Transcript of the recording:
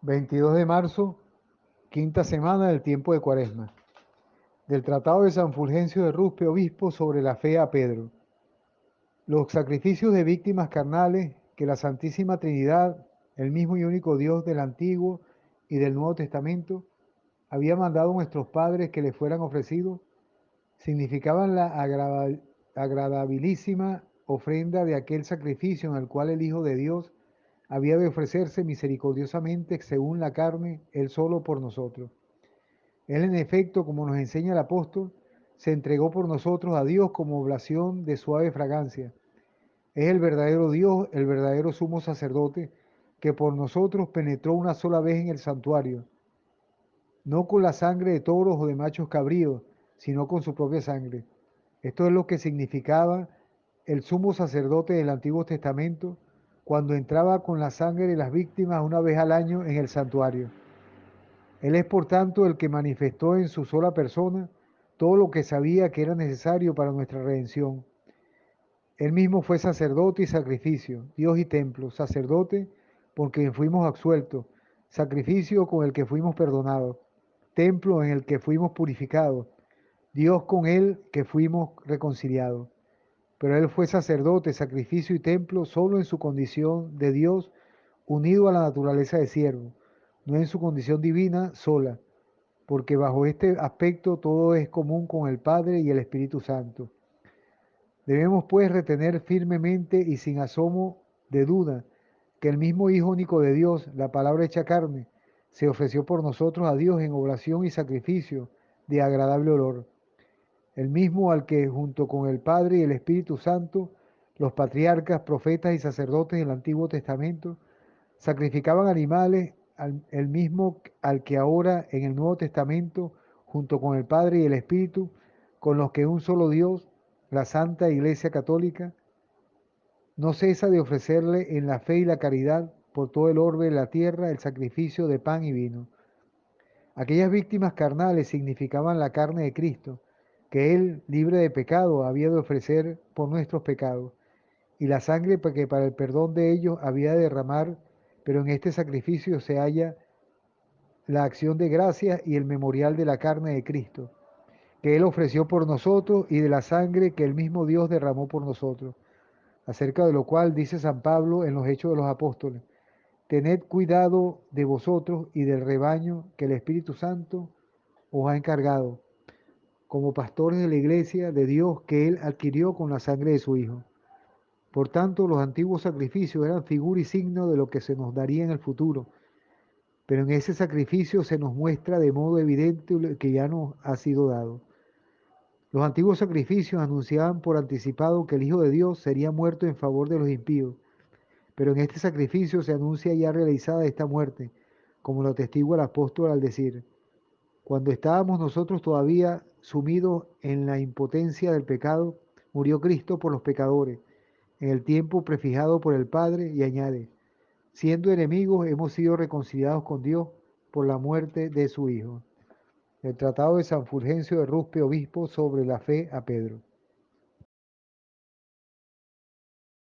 22 de marzo, quinta semana del tiempo de Cuaresma. Del Tratado de San Fulgencio de Ruspe, obispo, sobre la fe a Pedro. Los sacrificios de víctimas carnales que la Santísima Trinidad, el mismo y único Dios del Antiguo y del Nuevo Testamento, había mandado a nuestros padres que le fueran ofrecidos, significaban la agradabilísima ofrenda de aquel sacrificio en el cual el Hijo de Dios había de ofrecerse misericordiosamente según la carne, él solo por nosotros. Él en efecto, como nos enseña el apóstol, se entregó por nosotros a Dios como oblación de suave fragancia. Es el verdadero Dios, el verdadero sumo sacerdote, que por nosotros penetró una sola vez en el santuario, no con la sangre de toros o de machos cabríos, sino con su propia sangre. Esto es lo que significaba el sumo sacerdote del Antiguo Testamento cuando entraba con la sangre de las víctimas una vez al año en el santuario. Él es por tanto el que manifestó en su sola persona todo lo que sabía que era necesario para nuestra redención. Él mismo fue sacerdote y sacrificio, Dios y templo, sacerdote porque fuimos absueltos, sacrificio con el que fuimos perdonados, templo en el que fuimos purificados, Dios con él que fuimos reconciliados. Pero él fue sacerdote, sacrificio y templo solo en su condición de Dios unido a la naturaleza de siervo, no en su condición divina sola, porque bajo este aspecto todo es común con el Padre y el Espíritu Santo. Debemos pues retener firmemente y sin asomo de duda que el mismo Hijo único de Dios, la palabra hecha carne, se ofreció por nosotros a Dios en oblación y sacrificio de agradable olor. El mismo al que junto con el Padre y el Espíritu Santo, los patriarcas, profetas y sacerdotes del Antiguo Testamento sacrificaban animales, el mismo al que ahora en el Nuevo Testamento, junto con el Padre y el Espíritu, con los que un solo Dios, la Santa Iglesia Católica, no cesa de ofrecerle en la fe y la caridad por todo el orbe de la tierra el sacrificio de pan y vino. Aquellas víctimas carnales significaban la carne de Cristo, que Él, libre de pecado, había de ofrecer por nuestros pecados, y la sangre que para el perdón de ellos había de derramar, pero en este sacrificio se halla la acción de gracias y el memorial de la carne de Cristo, que Él ofreció por nosotros y de la sangre que el mismo Dios derramó por nosotros, acerca de lo cual dice San Pablo en los Hechos de los Apóstoles: tened cuidado de vosotros y del rebaño que el Espíritu Santo os ha encargado, como pastores de la iglesia de Dios que Él adquirió con la sangre de su Hijo. Por tanto, los antiguos sacrificios eran figura y signo de lo que se nos daría en el futuro, pero en ese sacrificio se nos muestra de modo evidente lo que ya nos ha sido dado. Los antiguos sacrificios anunciaban por anticipado que el Hijo de Dios sería muerto en favor de los impíos, pero en este sacrificio se anuncia ya realizada esta muerte, como lo atestigua el apóstol al decir: cuando estábamos nosotros todavía sumidos en la impotencia del pecado, murió Cristo por los pecadores, en el tiempo prefijado por el Padre, y añade: siendo enemigos hemos sido reconciliados con Dios por la muerte de su Hijo. El Tratado de San Fulgencio de Ruspe, obispo, sobre la fe a Pedro.